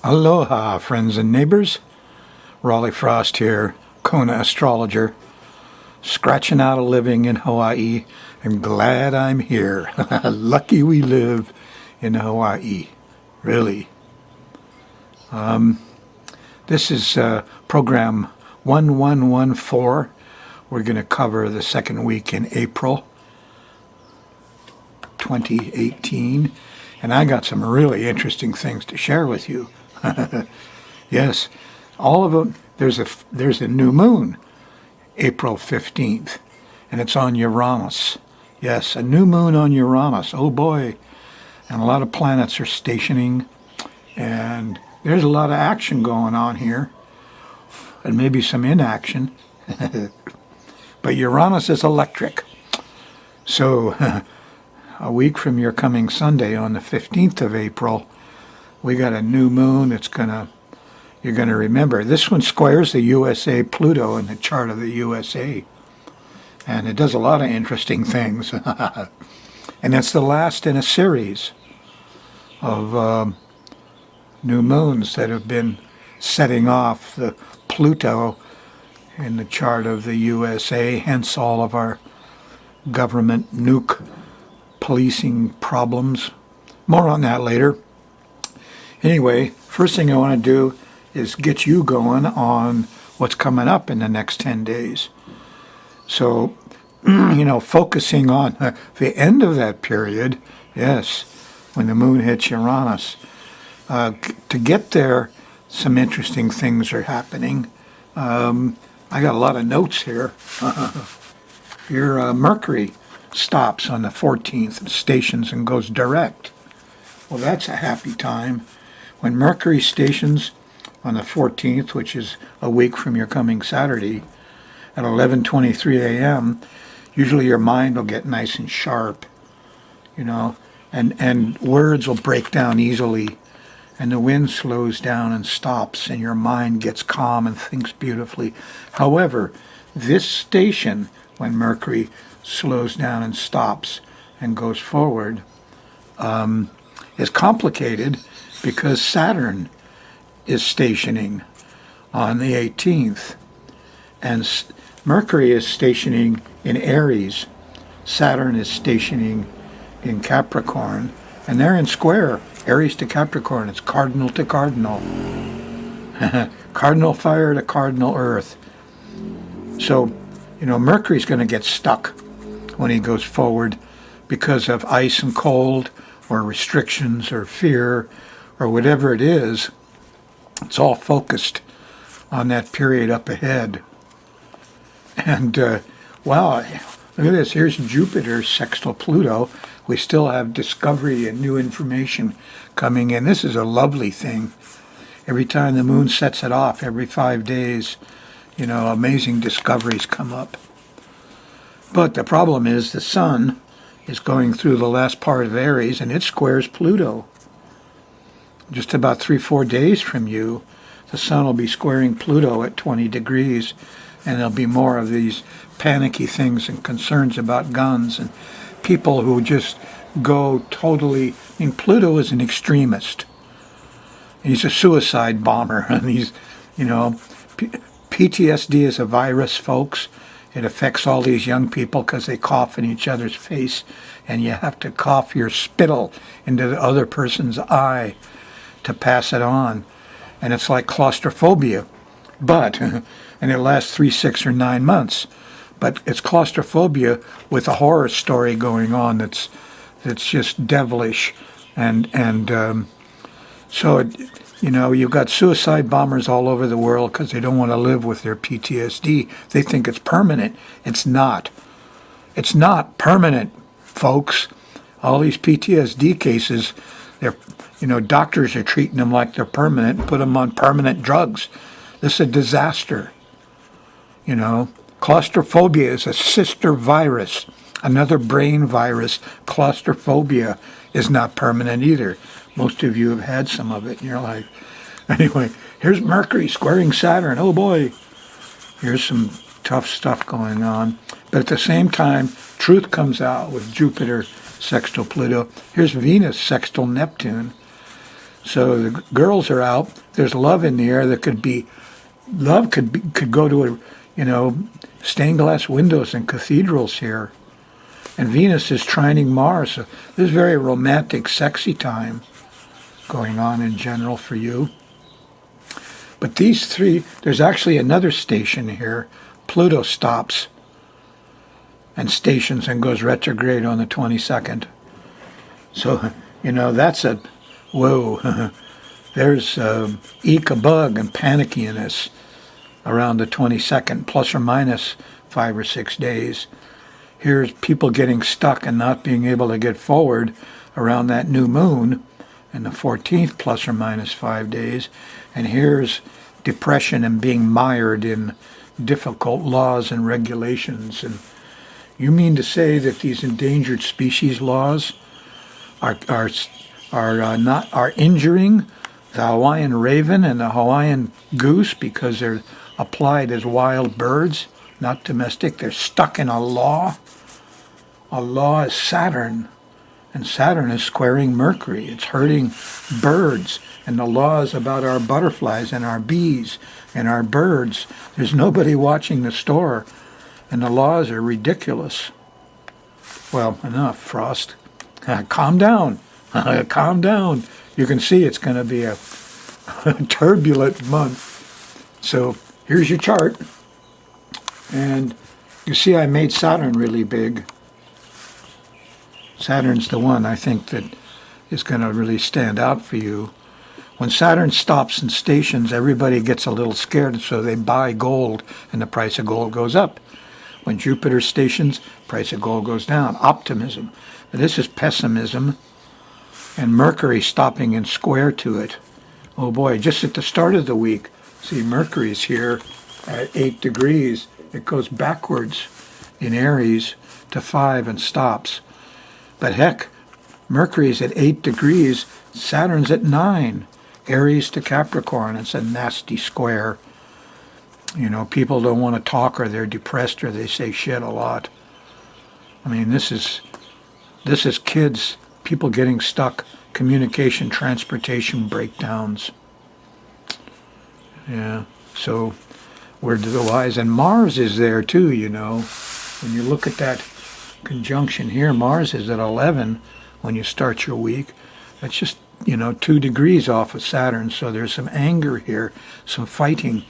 Aloha, friends and neighbors. Raleigh Frost here, Kona astrologer, scratching out a living in Hawaii, and glad I'm here. Lucky we live in Hawaii, really. This is program 1114. We're going to cover the second week in April 2018, and I got some really interesting things to share with you. Yes, all of them. There's a new moon, April 15th, and it's on Uranus. Yes, a new moon on Uranus. Oh boy. And a lot of planets are stationing, and there's a lot of action going on here, and maybe some inaction. But Uranus is electric. So a week from your coming Sunday, on the 15th of April, we got a new moon. You're going to remember. This one squares the USA Pluto in the chart of the USA. And it does a lot of interesting things. And it's the last in a series of new moons that have been setting off the Pluto in the chart of the USA, hence all of our government nuke policing problems. More on that later. Anyway, first thing I want to do is get you going on what's coming up in the next 10 days. So, focusing on the end of that period, yes, when the moon hits Uranus. To get there, some interesting things are happening. I got a lot of notes here. Your Mercury stops on the 14th, stations, and goes direct. Well, that's a happy time. When Mercury stations on the 14th, which is a week from your coming Saturday, at 11:23 a.m., usually your mind will get nice and sharp, and words will break down easily, and the wind slows down and stops, and your mind gets calm and thinks beautifully. However, this station, when Mercury slows down and stops and goes forward, is complicated because Saturn is stationing on the 18th, and Mercury is stationing in Aries. Saturn is stationing in Capricorn, and they're in square, Aries to Capricorn. It's cardinal to cardinal. Cardinal fire to cardinal earth. So, Mercury's going to get stuck when he goes forward because of ice and cold or restrictions or fear or whatever it is. It's all focused on that period up ahead. And, wow, look at this. Here's Jupiter sextile Pluto. We still have discovery and new information coming in. This is a lovely thing. Every time the moon sets it off, every 5 days, amazing discoveries come up. But the problem is the sun is going through the last part of Aries, and it squares Pluto. Just about 3-4 days from you, the sun will be squaring Pluto at 20 degrees, and there'll be more of these panicky things and concerns about guns and people who just go totally. Pluto is an extremist. He's a suicide bomber, and he's, PTSD is a virus, folks. It affects all these young people because they cough in each other's face, and you have to cough your spittle into the other person's eye to pass it on. And it's like claustrophobia, but, and it lasts 3, 6, or 9 months. But it's claustrophobia with a horror story going on that's just devilish. So, you've got suicide bombers all over the world because they don't want to live with their PTSD. They think it's permanent. It's not. It's not permanent, folks. All these PTSD cases, doctors are treating them like they're permanent and put them on permanent drugs. This is a disaster. Claustrophobia is a sister virus, another brain virus. Claustrophobia is not permanent either. Most of you have had some of it in your life. Anyway, here's Mercury squaring Saturn. Oh boy, here's some tough stuff going on. But at the same time, truth comes out with Jupiter sextile Pluto. Here's Venus sextile Neptune. So the girls are out. There's love in the air. There could be love could go to stained glass windows in cathedrals here. And Venus is trining Mars. So there's very romantic, sexy time going on in general for you. But these three, there's actually another station here. Pluto stops and stations and goes retrograde on the 22nd. So, that's a, whoa. There's eke a bug and panickiness around the 22nd, plus or minus 5 or 6 days. Here's people getting stuck and not being able to get forward around that new moon and the 14th, plus or minus 5 days. And here's depression and being mired in difficult laws and regulations. And you mean to say that these endangered species laws are injuring the Hawaiian raven and the Hawaiian goose because they're applied as wild birds, not domestic? They're stuck in a law. A law is Saturn, and Saturn is squaring Mercury. It's hurting birds, and the law is about our butterflies and our bees and our birds. There's nobody watching the store, and the laws are ridiculous. Well, enough, Frost. Calm down. Calm down. You can see it's going to be a turbulent month. So here's your chart. And you see I made Saturn really big. Saturn's the one I think that is going to really stand out for you. When Saturn stops in stations, everybody gets a little scared, so they buy gold, and the price of gold goes up. When Jupiter stations, price of gold goes down. Optimism. But this is pessimism, and Mercury stopping in square to it. Oh boy, just at the start of the week, see Mercury's here at 8 degrees. It goes backwards in Aries to 5 and stops. But heck, Mercury's at 8 degrees, Saturn's at 9. Aries to Capricorn, it's a nasty square. People don't want to talk, or they're depressed, or they say shit a lot. I mean, this is kids, people getting stuck, communication, transportation breakdowns. Yeah, so we're to the wise. And Mars is there too, When you look at that conjunction here, Mars is at 11 when you start your week. That's just, 2 degrees off of Saturn, so there's some anger here, some fighting.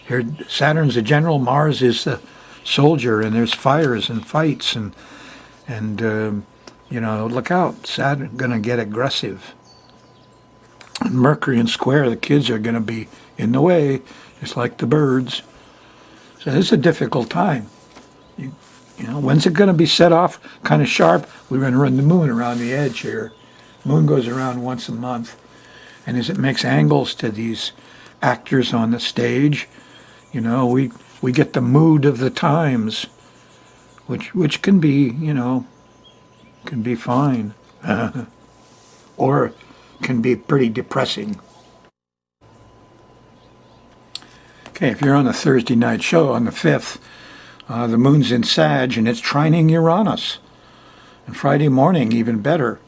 Here, Saturn's the general, Mars is the soldier, and there's fires and fights, and look out, Saturn's going to get aggressive. And Mercury in square, the kids are going to be in the way, just like the birds. So this is a difficult time. When's it going to be set off kind of sharp? We're going to run the moon around the edge here. Moon goes around once a month. And as it makes angles to these actors on the stage, we get the mood of the times, which can be, can be fine. Or can be pretty depressing. Okay, if you're on a Thursday night show on the 5th, the moon's in Sag, and it's trining Uranus. And Friday morning, even better.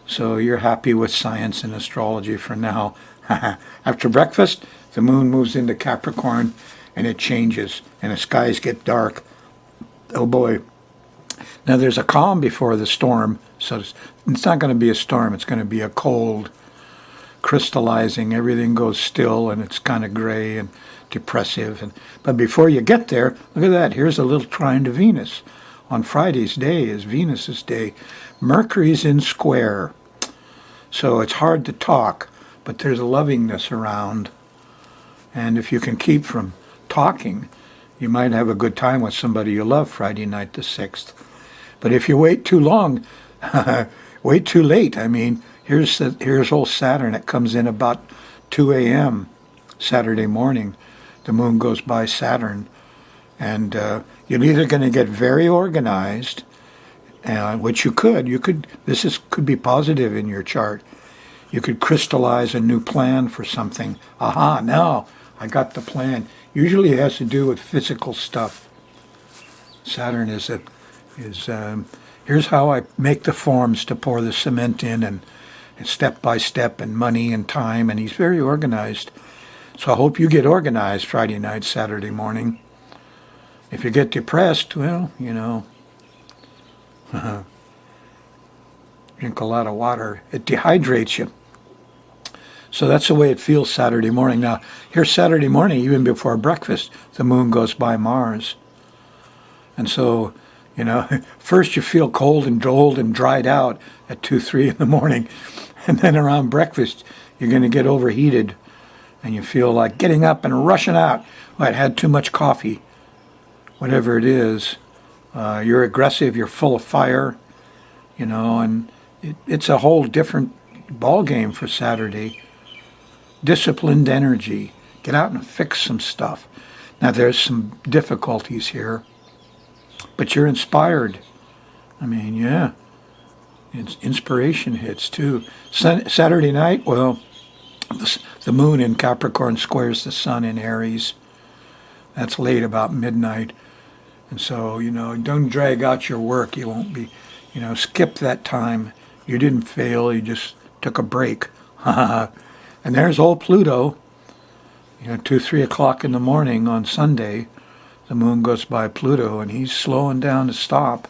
So you're happy with science and astrology for now. After breakfast, the moon moves into Capricorn, and it changes, and the skies get dark. Oh boy. Now there's a calm before the storm, so it's not going to be a storm. It's going to be a cold, crystallizing. Everything goes still, and it's kind of gray and depressive. But before you get there, look at that. Here's a little trine to Venus. On Friday's day is Venus's day. Mercury's in square. So it's hard to talk, but there's a lovingness around. And if you can keep from talking, you might have a good time with somebody you love Friday night the 6th. But if you wait too long, wait too late. I mean, here's old Saturn. It comes in about 2 a.m. Saturday morning. The moon goes by Saturn. And you're either going to get very organized, which you could. Could be positive in your chart. You could crystallize a new plan for something. Aha, now I got the plan. Usually it has to do with physical stuff. Saturn here's how I make the forms to pour the cement in and step by step and money and time, and he's very organized. So I hope you get organized Friday night, Saturday morning. If you get depressed, well, drink a lot of water. It dehydrates you. So that's the way it feels Saturday morning. Now, here Saturday morning, even before breakfast, the moon goes by Mars. And so, first you feel cold and old and dried out at 2, 3 in the morning. And then around breakfast, you're going to get overheated. And you feel like getting up and rushing out. Well, I had too much coffee. Whatever it is. You're aggressive. You're full of fire. And it's a whole different ball game for Saturday. Disciplined energy. Get out and fix some stuff. Now, there's some difficulties here. But you're inspired. I mean, yeah. Inspiration hits, too. Saturday night, well, the moon in Capricorn squares the sun in Aries. That's late, about midnight. And so, don't drag out your work. You won't be, skip that time. You didn't fail. You just took a break. And there's old Pluto. 2, 3 o'clock in the morning on Sunday. The moon goes by Pluto, and he's slowing down to stop.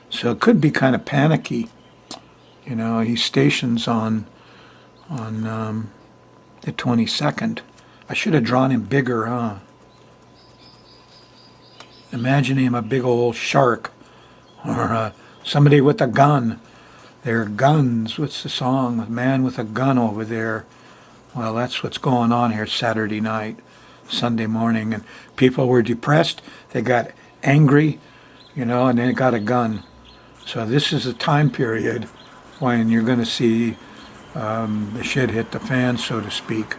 So it could be kind of panicky. He stations on the 22nd. I should have drawn him bigger, huh? Imagine him a big old shark or somebody with a gun. There are guns. What's the song? A man with a gun over there. Well, that's what's going on here Saturday night, Sunday morning. And people were depressed. They got angry, and they got a gun. So this is a time period when you're going to see the shit hit the fan, so to speak.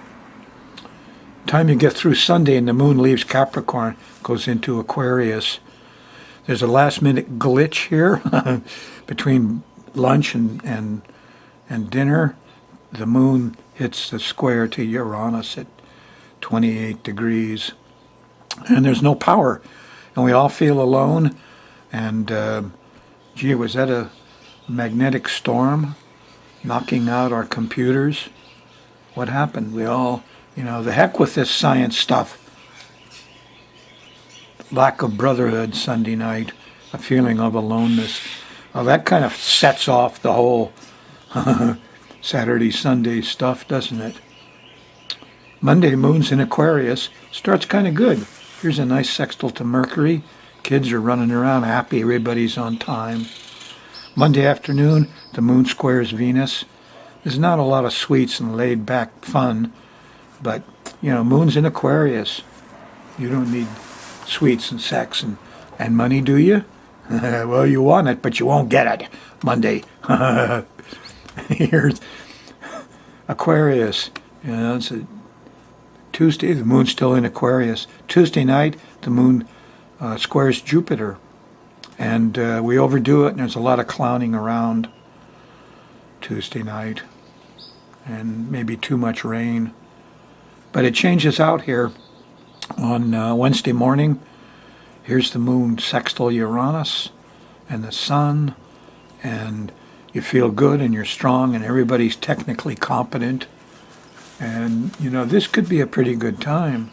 Time you get through Sunday and the moon leaves Capricorn, goes into Aquarius. There's a last minute glitch here between lunch and dinner. The moon hits the square to Uranus at 28 degrees. And there's no power. And we all feel alone. And, was that a magnetic storm knocking out our computers? What happened? We all, the heck with this science stuff. Lack of brotherhood Sunday night, a feeling of aloneness. Well, that kind of sets off the whole Saturday, Sunday stuff, doesn't it? Monday, moon's in Aquarius. Starts kind of good. Here's a nice sextile to Mercury. Kids are running around happy. Everybody's on time. Monday afternoon, the moon squares Venus. There's not a lot of sweets and laid-back fun, but, moon's in Aquarius. You don't need sweets and sex and money, do you? Well, you want it, but you won't get it. Monday. Here's Aquarius. It's a Tuesday, the moon's still in Aquarius. Tuesday night, the moon squares Jupiter. And we overdo it, and there's a lot of clowning around Tuesday night. And maybe too much rain. But it changes out here on Wednesday morning. Here's the moon sextile Uranus and the sun. And you feel good and you're strong and everybody's technically competent. And, this could be a pretty good time.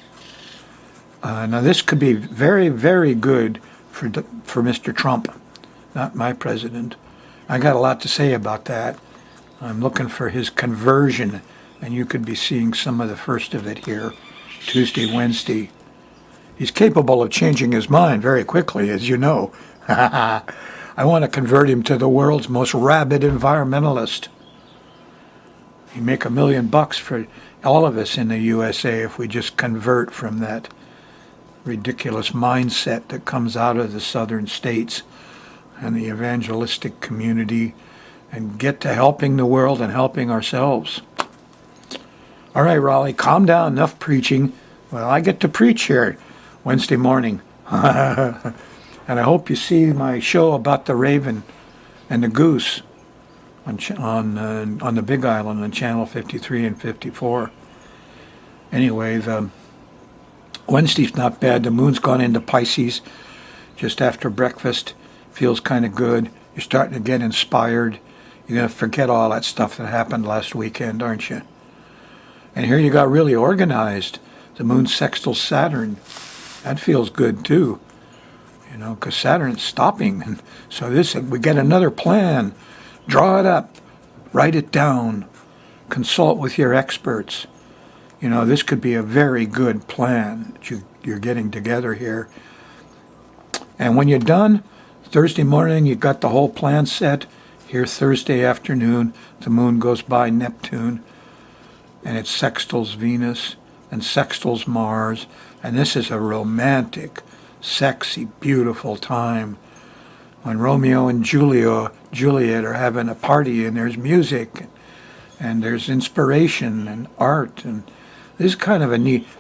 Now, this could be very, very good for Mr. Trump, not my president. I got a lot to say about that. I'm looking for his conversion, and you could be seeing some of the first of it here, Tuesday, Wednesday. He's capable of changing his mind very quickly, as you know. I want to convert him to the world's most rabid environmentalist. He'd make $1 million for all of us in the USA if we just convert from that ridiculous mindset that comes out of the southern states and the evangelistic community and get to helping the world and helping ourselves. All right, Raleigh, calm down. Enough preaching. Well, I get to preach here Wednesday morning. And I hope you see my show about the raven and the goose on the Big Island on Channel 53 and 54. Anyway, the Wednesday's not bad. The moon's gone into Pisces just after breakfast. Feels kind of good. You're starting to get inspired. You're going to forget all that stuff that happened last weekend, aren't you? And here you got really organized. The moon sextiles Saturn. That feels good too, you know, because Saturn's stopping. And so we get another plan. Draw it up. Write it down. Consult with your experts. You know, this could be a very good plan that you're getting together here. And when you're done, Thursday morning, you got the whole plan set. Here, Thursday afternoon, the moon goes by Neptune, and it sextiles Venus and sextiles Mars. And this is a romantic, sexy, beautiful time when Romeo and Juliet are having a party, and there's music, and there's inspiration and art. And this is kind of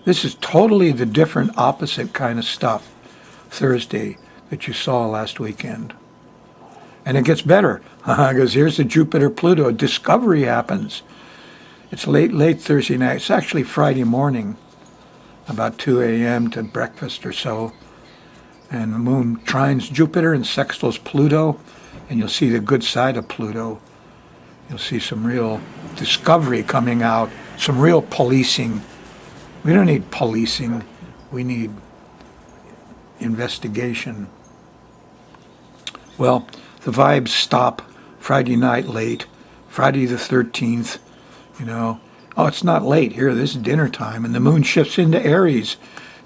this is totally the different opposite kind of stuff, Thursday, that you saw last weekend. And it gets better, because here's the Jupiter-Pluto. Discovery happens. It's late Thursday night. It's actually Friday morning, about 2 a.m. to breakfast or so. And the moon trines Jupiter and sextiles Pluto, and you'll see the good side of Pluto. You'll see some real discovery coming out, some real policing. We don't need policing. We need investigation. Well, the vibes stop Friday night late, Friday the 13th, you know. Oh, it's not late here. This is dinner time, and the moon shifts into Aries,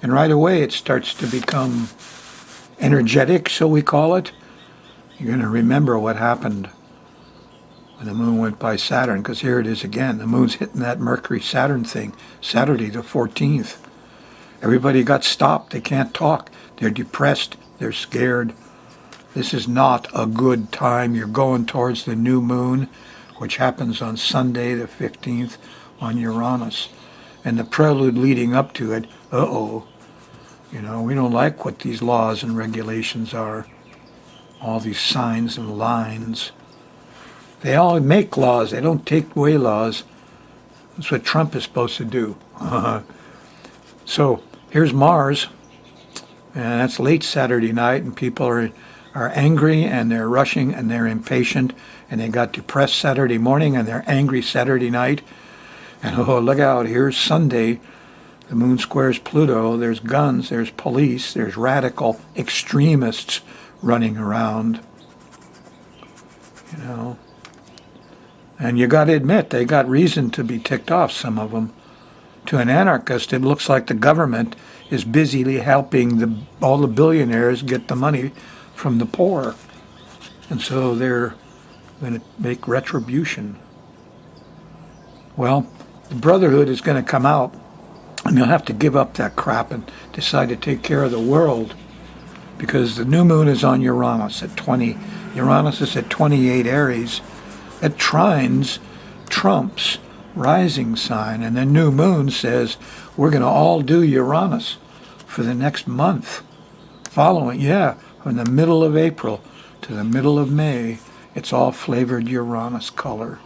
and right away it starts to become energetic, so we call it. You're going to remember what happened when the moon went by Saturn, because here it is again. The moon's hitting that Mercury-Saturn thing, Saturday the 14th. Everybody got stopped. They can't talk. They're depressed. They're scared. This is not a good time. You're going towards the new moon, which happens on Sunday the 15th on Uranus. And the prelude leading up to it, you know, we don't like what these laws and regulations are. All these signs and lines. They all make laws. They don't take away laws. That's what Trump is supposed to do. So here's Mars, and that's late Saturday night, and people are angry, and they're rushing, and they're impatient, and they got depressed Saturday morning, and they're angry Saturday night. And look out, here's Sunday. The moon squares Pluto. There's guns, there's police, there's radical extremists running around, you know. And you got to admit, they got reason to be ticked off, some of them. To an anarchist, it looks like the government is busily helping all the billionaires get the money from the poor. And so they're going to make retribution. Well, the Brotherhood is going to come out, and you'll have to give up that crap and decide to take care of the world, because the new moon is on Uranus at 20. Uranus is at 28 Aries. It trines Trump's rising sign, and the new moon says we're going to all do Uranus for the next month following. From the middle of April to the middle of May, it's all flavored Uranus color.